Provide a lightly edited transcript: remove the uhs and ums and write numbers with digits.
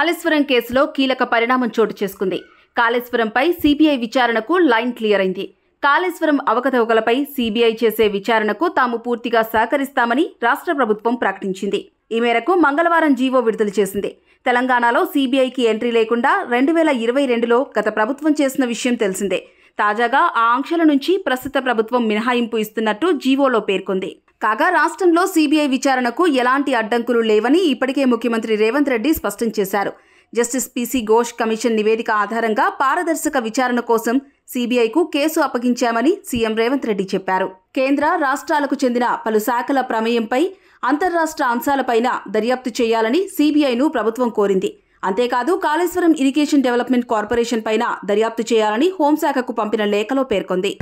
కాళేశ్వరం కేసులో కీలక పరిణామం చోటు చేసుకుంది. కాళేశ్వరంపై సీబీఐ విచారణకు లైన్ క్లియర్ అయింది. కాళేశ్వరం అవకతవకలపై సీబీఐ చేసే విచారణకు తాము పూర్తిగా సహకరిస్తామని రాష్ట్ర ప్రభుత్వం ప్రకటించింది. ఈ మేరకు మంగళవారం జీవో విడుదల చేసింది. తెలంగాణలో సీబీఐకి ఎంట్రీ లేకుండా 2022లో గత ప్రభుత్వం చేసిన విషయం తెలిసిందే. తాజాగా ఆ ఆంక్షల నుంచి ప్రస్తుత ప్రభుత్వం మినహాయింపు ఇస్తున్నట్టు జీవోలో పేర్కొంది. కాగా రాష్ట్రంలో సీబీఐ విచారణకు ఎలాంటి అడ్డంకులు లేవని ఇప్పటికే ముఖ్యమంత్రి రేవంత్ రెడ్డి స్పష్టం చేశారు. జస్టిస్ పీసీ ఘోష్ కమిషన్ నివేదిక ఆధారంగా పారదర్శక విచారణ కోసం సీబీఐకు కేసు అప్పగించామని సీఎం రేవంత్ రెడ్డి చెప్పారు. కేంద్ర రాష్ట్రాలకు చెందిన పలు శాఖల ప్రమేయంపై అంతర్రాష్ట్ర అంశాలపైన దర్యాప్తు చేయాలని సీబీఐను ప్రభుత్వం కోరింది. అంతేకాదు కాళేశ్వరం ఇరిగేషన్ డెవలప్మెంట్ కార్పొరేషన్ పైన దర్యాప్తు చేయాలని హోంశాఖకు పంపిన లేఖలో పేర్కొంది.